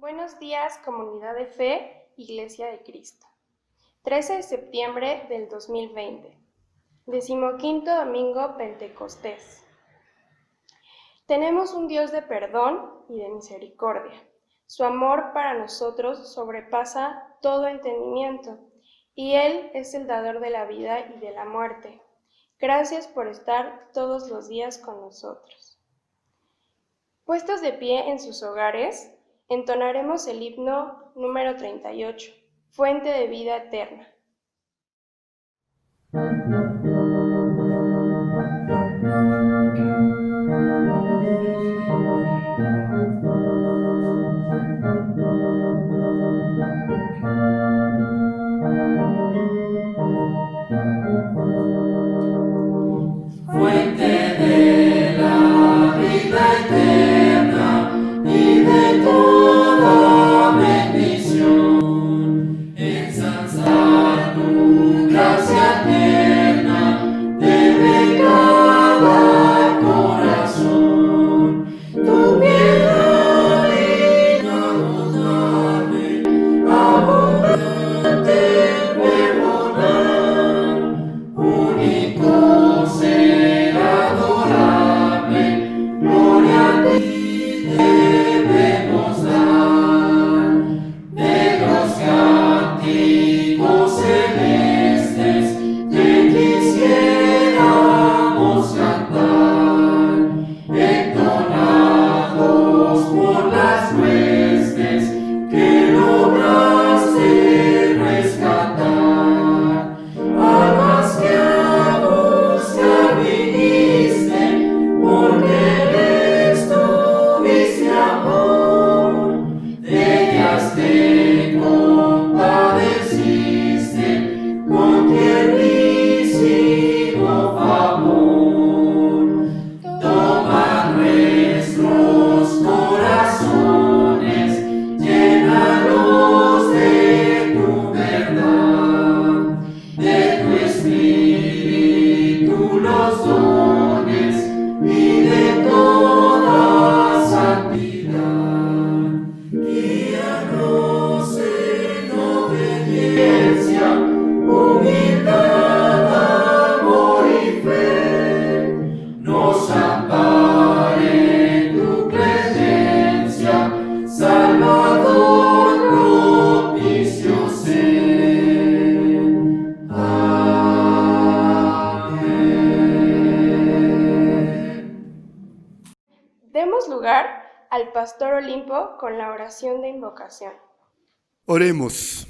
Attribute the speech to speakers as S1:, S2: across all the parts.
S1: Buenos días, comunidad de fe, Iglesia de Cristo. 13 de septiembre del 2020, 15º domingo Pentecostés. Tenemos un Dios de perdón y de misericordia. Su amor para nosotros sobrepasa todo entendimiento, y Él es el dador de la vida y de la muerte. Gracias por estar todos los días con nosotros. Puestos de pie en sus hogares, entonaremos el himno número 38, Fuente de Vida Eterna.
S2: Fuente de la vida eterna y de toda bendición, ensalzar tu gracia eterna debe cada corazón. Tu piedad inagotable, abundante en perdonar, único ser adorable, gloria a ti debemos dar. De los cánticos celestes te quisiéramos cantar, entonados por las huestes que lograste rescatar. Almas que a buscar viniste, porque les tuviste amor, de ellas te compadeciste con tiernísimo favor. Toma nuestros corazones, llénalos de tu verdad, de tu espíritu los dones y de toda santidad. Guíanos en obediencia, humildad, amor y fe. Nos ampare tu clemencia, Salvador propicio ser. Amén.
S1: Demos lugar al Pastor Olimpo con la oración de invocación.
S3: Oremos.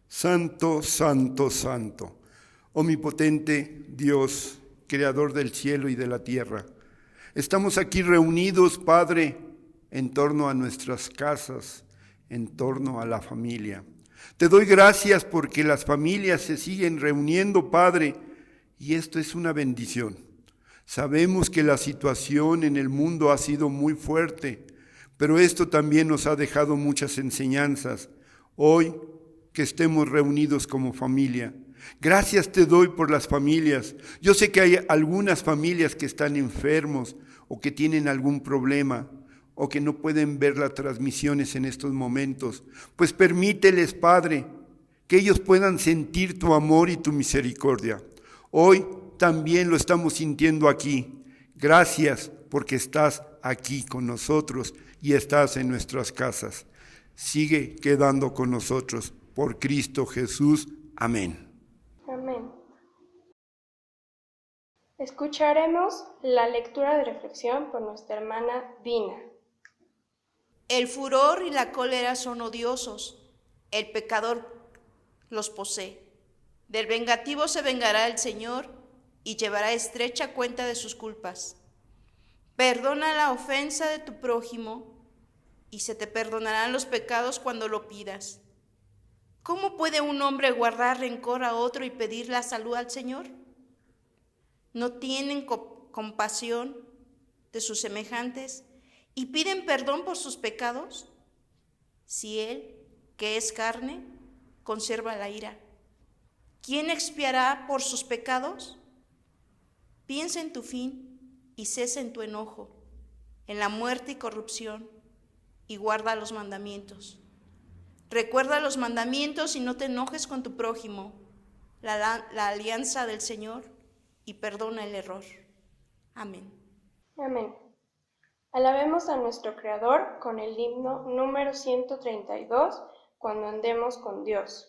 S3: Santo, santo, santo, omnipotente Dios, creador del cielo y de la tierra. Estamos aquí reunidos, Padre, en torno a nuestras casas, en torno a la familia. Te doy gracias porque las familias se siguen reuniendo, Padre, y esto es una bendición. Sabemos que la situación en el mundo ha sido muy fuerte, pero esto también nos ha dejado muchas enseñanzas. Hoy que estemos reunidos como familia. Gracias te doy por las familias. Yo sé que hay algunas familias que están enfermos o que tienen algún problema o que no pueden ver las transmisiones en estos momentos. Pues permíteles, Padre, que ellos puedan sentir tu amor y tu misericordia. Hoy también lo estamos sintiendo aquí. Gracias porque estás aquí con nosotros y estás en nuestras casas. Sigue quedando con nosotros. Por Cristo Jesús. Amén.
S1: Amén. Escucharemos la lectura de reflexión por nuestra hermana Dina.
S4: El furor y la cólera son odiosos, el pecador los posee. Del vengativo se vengará el Señor y llevará estrecha cuenta de sus culpas. Perdona la ofensa de tu prójimo y se te perdonarán los pecados cuando lo pidas. ¿Cómo puede un hombre guardar rencor a otro y pedir la salud al Señor? ¿No tienen compasión de sus semejantes y piden perdón por sus pecados? Si Él, que es carne, conserva la ira, ¿quién expiará por sus pecados? Piensa en tu fin y cesa en tu enojo, en la muerte y corrupción, y guarda los mandamientos. Recuerda los mandamientos y no te enojes con tu prójimo, la alianza del Señor, y perdona el error. Amén.
S1: Amén. Alabemos a nuestro Creador con el himno número 132, cuando andemos con Dios.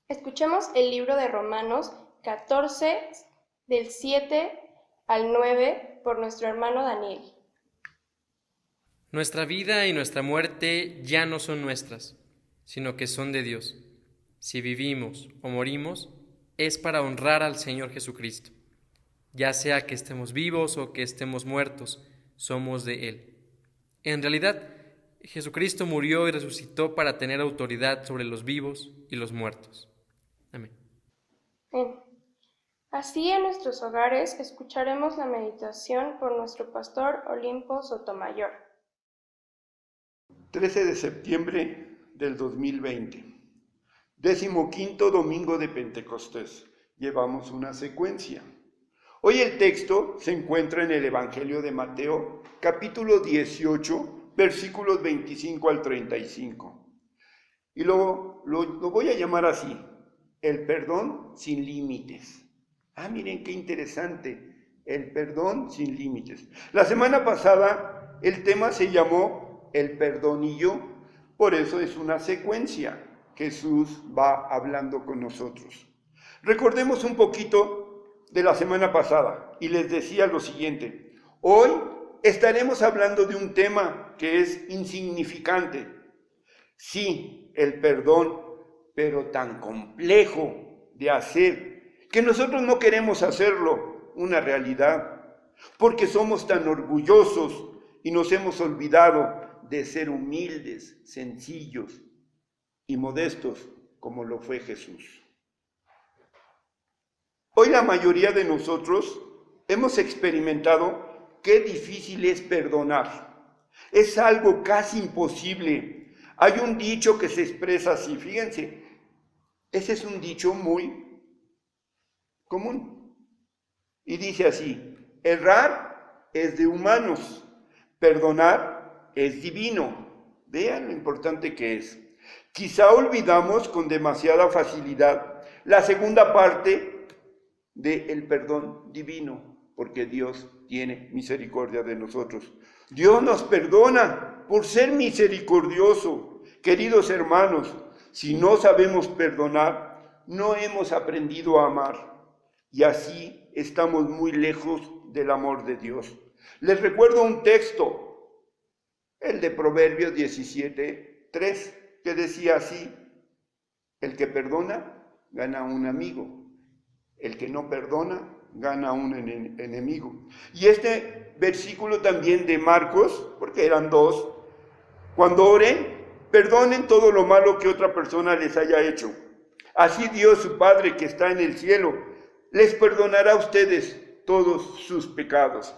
S1: Escuchemos el libro de Romanos 14, del 7 al 9, por nuestro hermano Daniel.
S5: Nuestra vida y nuestra muerte ya no son nuestras, sino que son de Dios. Si vivimos o morimos, es para honrar al Señor Jesucristo. Ya sea que estemos vivos o que estemos muertos, somos de Él. En realidad, Jesucristo murió y resucitó para tener autoridad sobre los vivos y los muertos. Amén.
S1: Bien. Así en nuestros hogares escucharemos la meditación por nuestro pastor Olimpo Sotomayor.
S3: 13 de septiembre del 2020, 15º domingo de Pentecostés. Llevamos una secuencia. Hoy el texto se encuentra en el Evangelio de Mateo, capítulo 18, versículos 25 al 35. Y lo voy a llamar así: el perdón sin límites. Miren qué interesante, el perdón sin límites. La semana pasada el tema se llamó el perdón y yo, por eso es una secuencia. Jesús va hablando con nosotros. Recordemos un poquito de la semana pasada y les decía lo siguiente: hoy estaremos hablando de un tema que es insignificante. Sí, el perdón, pero tan complejo de hacer que nosotros no queremos hacerlo una realidad, porque somos tan orgullosos y nos hemos olvidado de ser humildes, sencillos. y modestos como lo fue Jesús. Hoy la mayoría de nosotros hemos experimentado qué difícil es perdonar. Es algo casi imposible. Hay un dicho que se expresa así, fíjense, ese es un dicho muy común. Y dice así: errar es de humanos, perdonar es divino. Vean lo importante que es. Quizá olvidamos con demasiada facilidad la segunda parte del perdón divino, porque Dios tiene misericordia de nosotros. Dios nos perdona por ser misericordioso. Queridos hermanos, si no sabemos perdonar, no hemos aprendido a amar, y así estamos muy lejos del amor de Dios. Les recuerdo un texto, el de Proverbios 17:3, que decía así: el que perdona gana un amigo, el que no perdona gana un enemigo. Y este versículo también de Marcos, porque eran dos: cuando oren, perdonen todo lo malo que otra persona les haya hecho. Así Dios, su Padre que está en el cielo, les perdonará a ustedes todos sus pecados.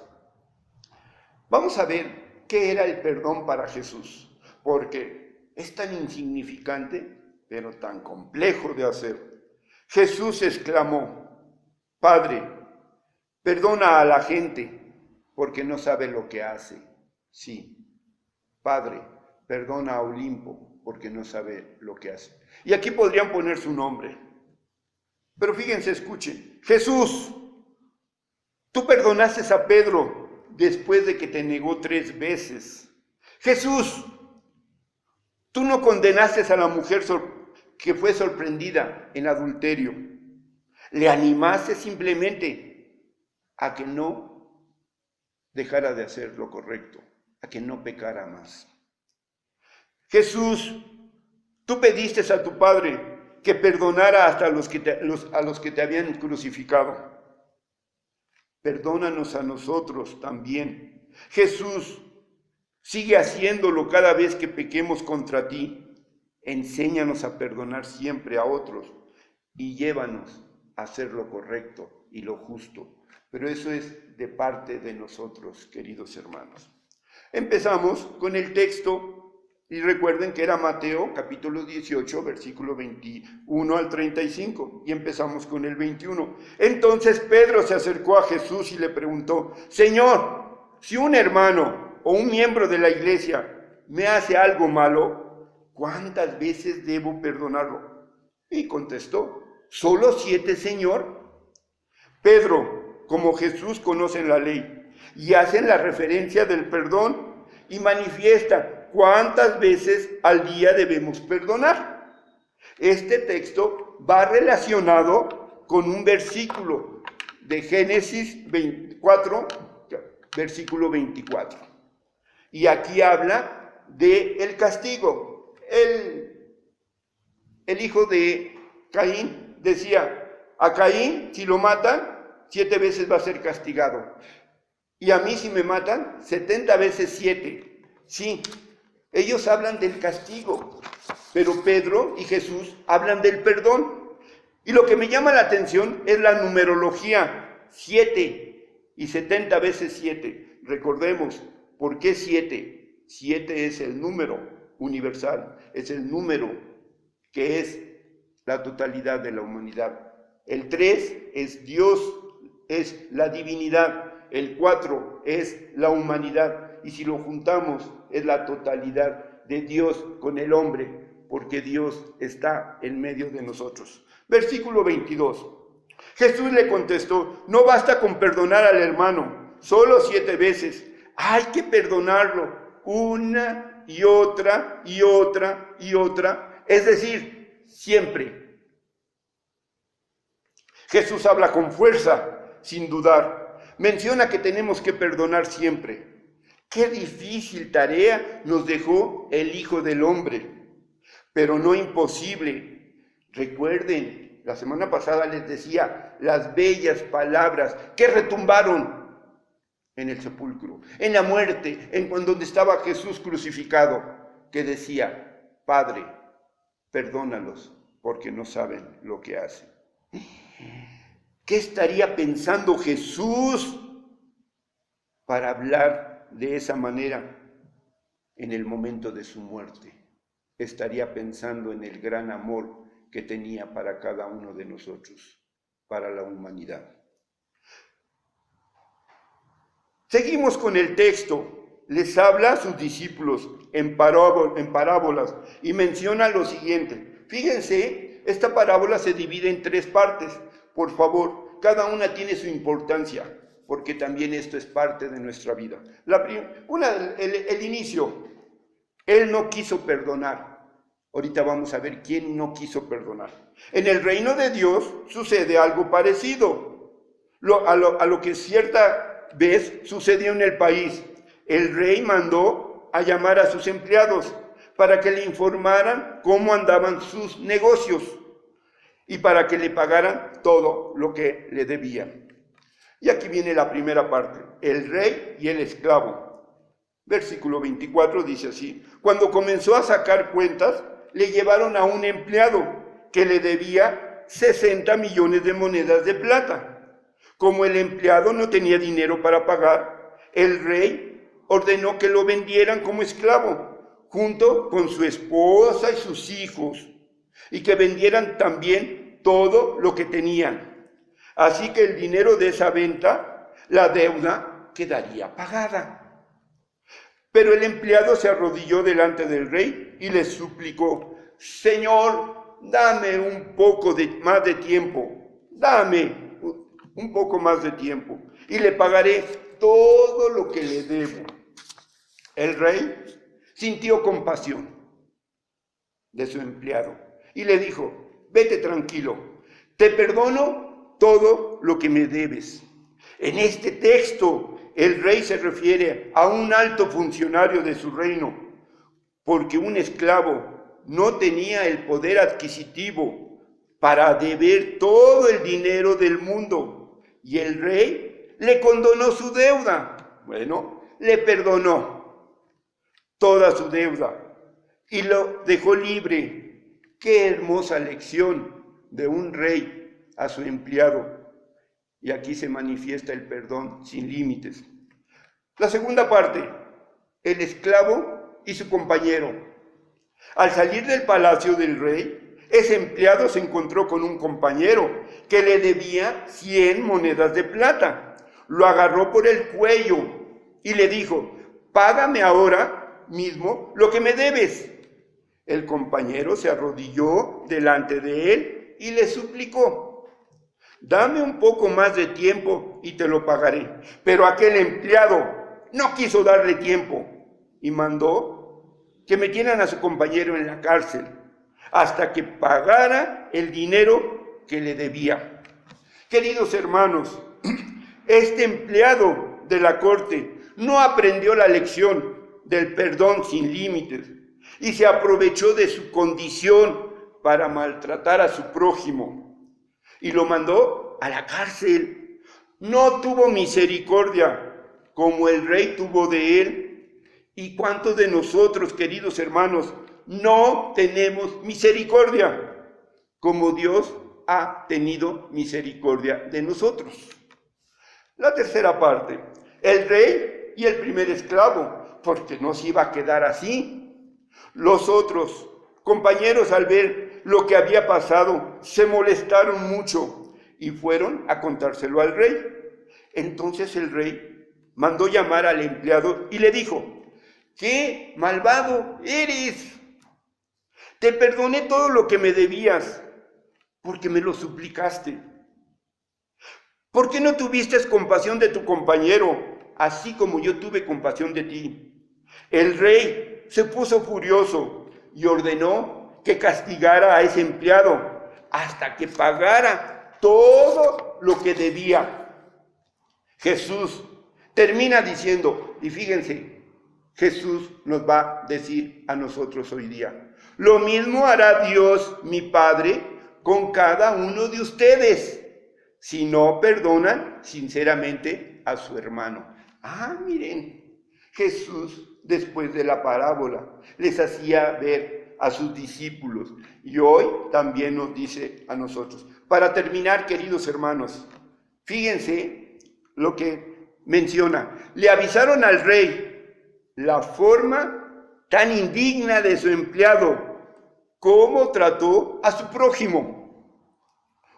S3: Vamos a ver qué era el perdón para Jesús, porque es tan insignificante, pero tan complejo de hacer. Jesús exclamó: Padre, perdona a la gente, porque no sabe lo que hace. Sí, Padre, perdona a Olimpo, porque no sabe lo que hace. Y aquí podrían poner su nombre. Pero fíjense, escuchen. Jesús, tú perdonaste a Pedro después de que te negó 3 veces. Jesús, tú no condenaste a la mujer que fue sorprendida en adulterio. Le animaste simplemente a que no dejara de hacer lo correcto, a que no pecara más. Jesús, tú pediste a tu Padre que perdonara hasta a los que te habían crucificado. Perdónanos a nosotros también. Jesús, sigue haciéndolo cada vez que pequemos contra ti. Enséñanos a perdonar siempre a otros y llévanos a hacer lo correcto y lo justo. Pero eso es de parte de nosotros, queridos hermanos. Empezamos con el texto. Y recuerden que era Mateo capítulo 18, versículo 21 al 35, y empezamos con el 21. Entonces Pedro se acercó a Jesús y le preguntó: Señor, si un hermano o un miembro de la iglesia me hace algo malo, ¿cuántas veces debo perdonarlo? Y contestó: ¿solo 7, Señor? Pedro, como Jesús, conocen la ley y hacen la referencia del perdón y manifiestan ¿cuántas veces al día debemos perdonar? Este texto va relacionado con un versículo de Génesis 24, versículo 24. Y aquí habla del castigo. El hijo de Caín decía: a Caín, si lo matan, 7 veces va a ser castigado. Y a mí, si me matan, 70 veces 7. Sí. Ellos hablan del castigo, pero Pedro y Jesús hablan del perdón. Y lo que me llama la atención es la numerología: 7 y 70 veces 7. Recordemos, ¿por qué 7? 7 es el número universal, es el número que es la totalidad de la humanidad. El 3 es Dios, es la divinidad. El 4 es la humanidad. Y si lo juntamos, es la totalidad de Dios con el hombre, porque Dios está en medio de nosotros. Versículo 22. Jesús le contestó: no basta con perdonar al hermano, solo 7 veces. Hay que perdonarlo una y otra y otra y otra, es decir, siempre. Jesús habla con fuerza, sin dudar. Menciona que tenemos que perdonar siempre. Qué difícil tarea nos dejó el Hijo del Hombre, pero no imposible. Recuerden, la semana pasada les decía las bellas palabras que retumbaron en el sepulcro, en la muerte, en donde estaba Jesús crucificado, que decía: Padre, perdónalos, porque no saben lo que hacen. ¿Qué estaría pensando Jesús para hablar de esa manera en el momento de su muerte? Estaría pensando en el gran amor que tenía para cada uno de nosotros, para la humanidad. Seguimos con el texto. Les habla a sus discípulos en parábolas y menciona lo siguiente. Fíjense, esta parábola se divide en 3 partes. Por favor, cada una tiene su importancia, porque también esto es parte de nuestra vida. El inicio. Él no quiso perdonar. Ahorita vamos a ver quién no quiso perdonar. En el reino de Dios sucede algo parecido a lo que cierta vez sucedió en el país. El rey mandó a llamar a sus empleados para que le informaran cómo andaban sus negocios y para que le pagaran todo lo que le debían. Y aquí viene la primera parte, el rey y el esclavo. Versículo 24 dice así: cuando comenzó a sacar cuentas, le llevaron a un empleado que le debía 60 millones de monedas de plata. Como el empleado no tenía dinero para pagar, el rey ordenó que lo vendieran como esclavo, junto con su esposa y sus hijos, y que vendieran también todo lo que tenían. Así que el dinero de esa venta, la deuda, quedaría pagada. Pero el empleado se arrodilló delante del rey y le suplicó: Señor, dame un poco más de tiempo, dame un poco más de tiempo, y le pagaré todo lo que le debo. El rey sintió compasión de su empleado y le dijo: vete tranquilo, te perdono todo lo que me debes. En este texto, el rey se refiere a un alto funcionario de su reino, porque un esclavo no tenía el poder adquisitivo para deber todo el dinero del mundo, y el rey le condonó su deuda. Bueno, le perdonó toda su deuda y lo dejó libre. Qué hermosa lección de un rey a su empleado. Y aquí se manifiesta el perdón sin límites. La segunda parte, el esclavo y su compañero. Al salir del palacio del rey, ese empleado se encontró con un compañero que le debía 100 monedas de plata. Lo agarró por el cuello y le dijo: págame ahora mismo lo que me debes. El compañero se arrodilló delante de él y le suplicó: dame un poco más de tiempo y te lo pagaré. Pero aquel empleado no quiso darle tiempo y mandó que metieran a su compañero en la cárcel hasta que pagara el dinero que le debía. Queridos hermanos, este empleado de la corte no aprendió la lección del perdón sin límites y se aprovechó de su condición para maltratar a su prójimo y lo mandó a la cárcel. No tuvo misericordia como el rey tuvo de él. ¿Y cuántos de nosotros, queridos hermanos, no tenemos misericordia como Dios ha tenido misericordia de nosotros? La tercera parte, el rey y el primer esclavo, porque no se iba a quedar así. Los otros compañeros, al ver lo que había pasado, se molestaron mucho y fueron a contárselo al rey. Entonces el rey mandó llamar al empleado y le dijo: ¡qué malvado eres! Te perdoné todo lo que me debías, porque me lo suplicaste. ¿Por qué no tuviste compasión de tu compañero, así como yo tuve compasión de ti? El rey se puso furioso y ordenó que castigara a ese empleado hasta que pagara todo lo que debía. Jesús termina diciendo, y fíjense, Jesús nos va a decir a nosotros hoy día: lo mismo hará Dios mi Padre con cada uno de ustedes, si no perdonan sinceramente a su hermano. Miren, Jesús, después de la parábola, les hacía ver a sus discípulos y hoy también nos dice a nosotros. Para terminar, queridos hermanos, fíjense lo que menciona. Le avisaron al rey la forma tan indigna de su empleado, cómo trató a su prójimo.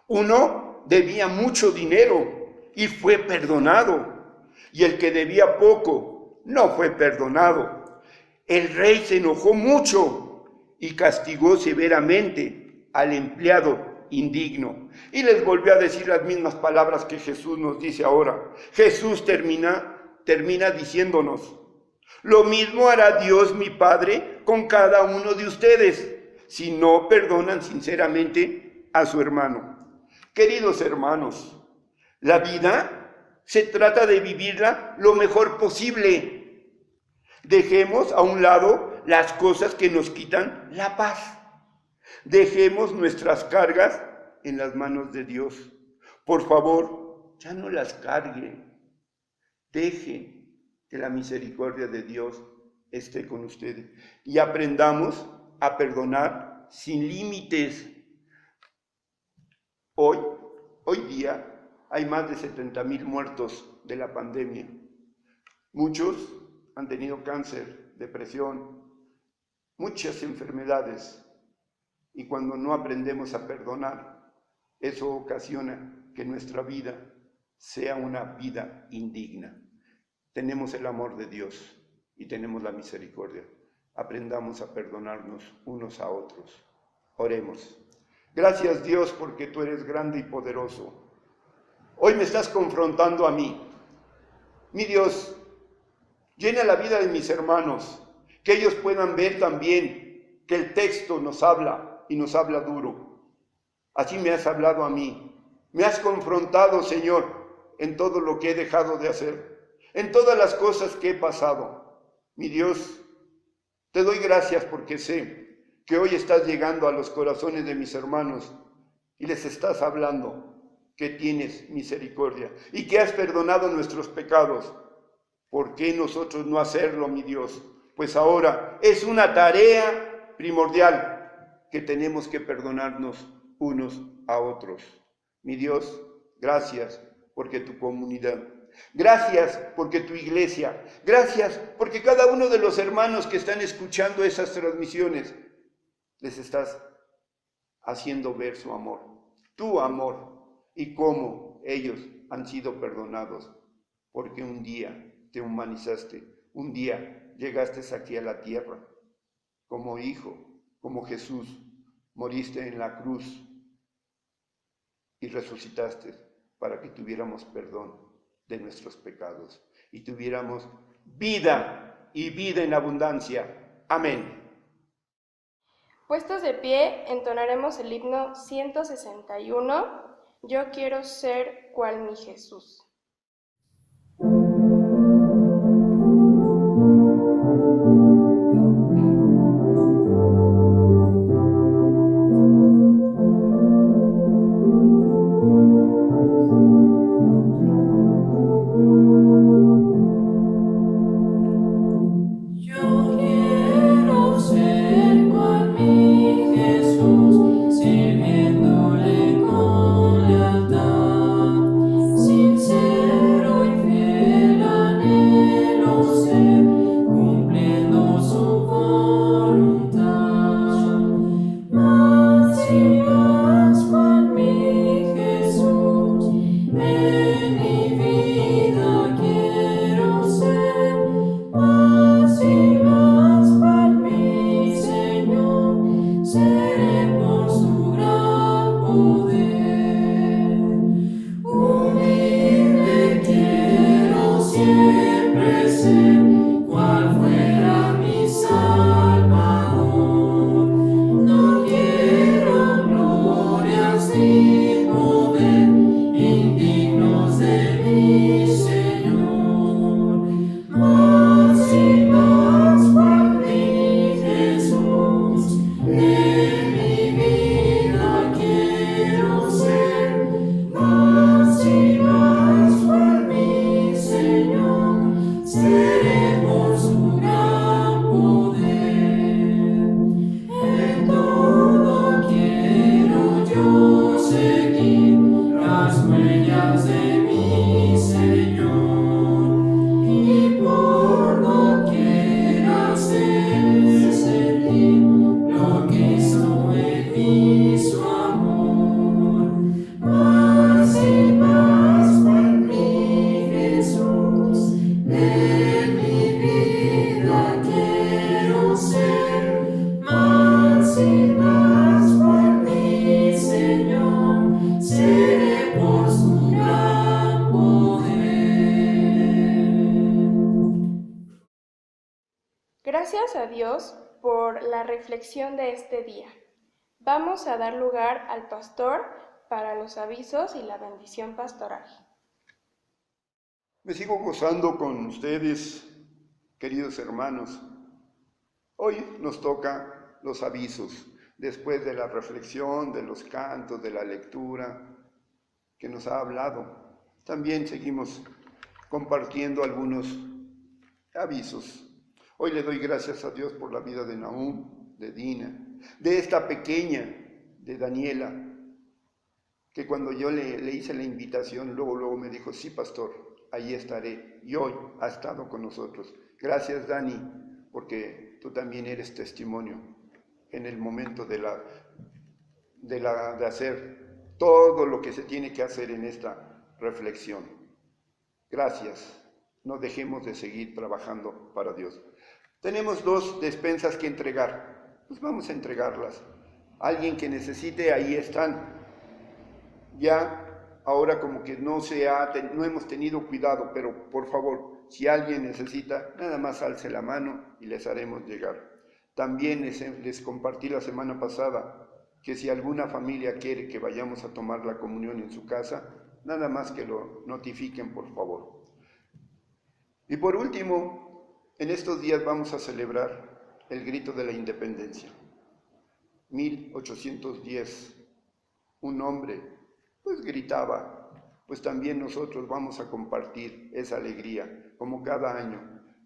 S3: Uno debía mucho dinero y fue perdonado, y el que debía poco no fue perdonado. El rey se enojó mucho y castigó severamente al empleado indigno. Y les volvió a decir las mismas palabras que Jesús nos dice ahora. Jesús termina diciéndonos: lo mismo hará Dios mi Padre con cada uno de ustedes, si no perdonan sinceramente a su hermano. Queridos hermanos, la vida se trata de vivirla lo mejor posible. Dejemos a un lado las cosas que nos quitan la paz. Dejemos nuestras cargas en las manos de Dios. Por favor, ya no las cargue. Deje que la misericordia de Dios esté con ustedes y aprendamos a perdonar sin límites. Hoy día hay más de 70,000 muertos de la pandemia. Muchos han tenido cáncer, depresión, muchas enfermedades. Y cuando no aprendemos a perdonar, eso ocasiona que nuestra vida sea una vida indigna. Tenemos el amor de Dios y tenemos la misericordia. Aprendamos a perdonarnos unos a otros. Oremos. Gracias, Dios, porque tú eres grande y poderoso. Hoy me estás confrontando a mí. Mi Dios, llena la vida de mis hermanos, que ellos puedan ver también que el texto nos habla y nos habla duro. Así me has hablado a mí. Me has confrontado, Señor, en todo lo que he dejado de hacer, en todas las cosas que he pasado. Mi Dios, te doy gracias porque sé que hoy estás llegando a los corazones de mis hermanos y les estás hablando que tienes misericordia y que has perdonado nuestros pecados. ¿Por qué nosotros no hacerlo, mi Dios? Pues ahora es una tarea primordial que tenemos que perdonarnos unos a otros. Mi Dios, gracias porque tu comunidad, gracias porque tu iglesia, gracias porque cada uno de los hermanos que están escuchando esas transmisiones, les estás haciendo ver su amor, tu amor, y cómo ellos han sido perdonados, porque un día te humanizaste, un día llegaste aquí a la tierra, como hijo, como Jesús, moriste en la cruz y resucitaste para que tuviéramos perdón de nuestros pecados y tuviéramos vida y vida en abundancia. Amén.
S1: Puestos de pie, entonaremos el himno 161, Yo quiero ser cual mi Jesús.
S2: Sirviéndole con lealtad, sin ser
S1: reflexión de este día. Vamos a dar lugar al pastor para los avisos y la bendición pastoral.
S3: Me sigo gozando con ustedes, queridos hermanos. Hoy nos toca los avisos, después de la reflexión, de los cantos, de la lectura que nos ha hablado. También seguimos compartiendo algunos avisos. Hoy le doy gracias a Dios por la vida de Nahum, de Dina, de esta pequeña, de Daniela, que cuando yo le hice la invitación, luego me dijo, sí, pastor, ahí estaré. Y hoy ha estado con nosotros. Gracias, Dani, porque tú también eres testimonio en el momento de hacer todo lo que se tiene que hacer en esta reflexión. Gracias. No dejemos de seguir trabajando para Dios. Tenemos 2 despensas que entregar. Pues vamos a entregarlas. Alguien que necesite, ahí están. Ya ahora como que no hemos tenido cuidado, pero por favor, si alguien necesita, nada más alce la mano y les haremos llegar. También les compartí la semana pasada que si alguna familia quiere que vayamos a tomar la comunión en su casa, nada más que lo notifiquen, por favor. Y por último, en estos días vamos a celebrar el grito de la independencia. 1810, un hombre pues gritaba, pues también nosotros vamos a compartir esa alegría, como cada año,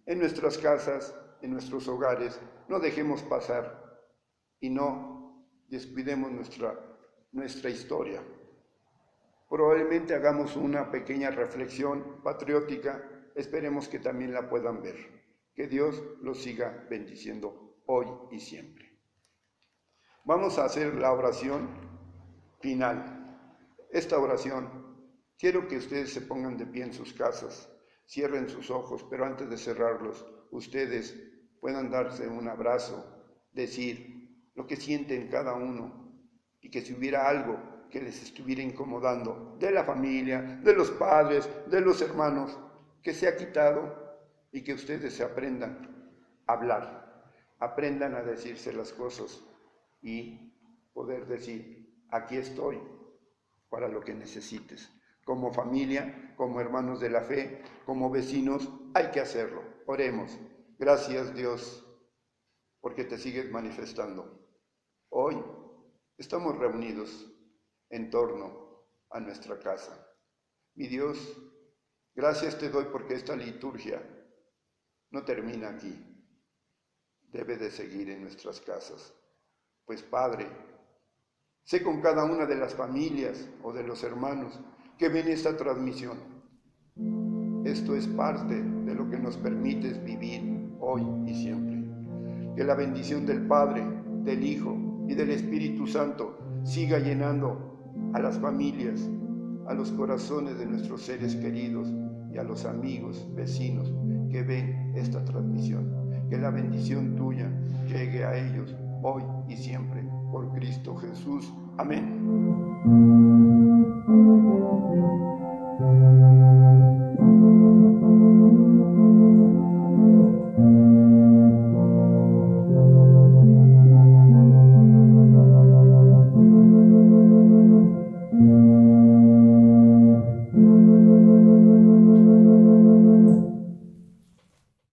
S3: en nuestras casas, en nuestros hogares. No dejemos pasar y no descuidemos nuestra historia. Probablemente hagamos una pequeña reflexión patriótica, esperemos que también la puedan ver. Que Dios los siga bendiciendo hoy y siempre. Vamos a hacer la oración final. Esta oración, quiero que ustedes se pongan de pie en sus casas, cierren sus ojos, pero antes de cerrarlos, ustedes puedan darse un abrazo, decir lo que sienten cada uno, y que si hubiera algo que les estuviera incomodando de la familia, de los padres, de los hermanos, que se ha quitado y que ustedes se aprendan a hablar, aprendan a decirse las cosas y poder decir, aquí estoy para lo que necesites. Como familia, como hermanos de la fe, como vecinos, hay que hacerlo. Oremos. Gracias, Dios, porque te sigues manifestando. Hoy estamos reunidos en torno a nuestra casa. Mi Dios, gracias te doy porque esta liturgia no termina aquí. Debe de seguir en nuestras casas. Pues, Padre, sé con cada una de las familias o de los hermanos que ven esta transmisión. Esto es parte de lo que nos permites vivir hoy y siempre. Que la bendición del Padre, del Hijo y del Espíritu Santo siga llenando a las familias, a los corazones de nuestros seres queridos y a los amigos, vecinos que ven esta transmisión. Que la bendición tuya llegue a ellos hoy y siempre. Por Cristo Jesús. Amén.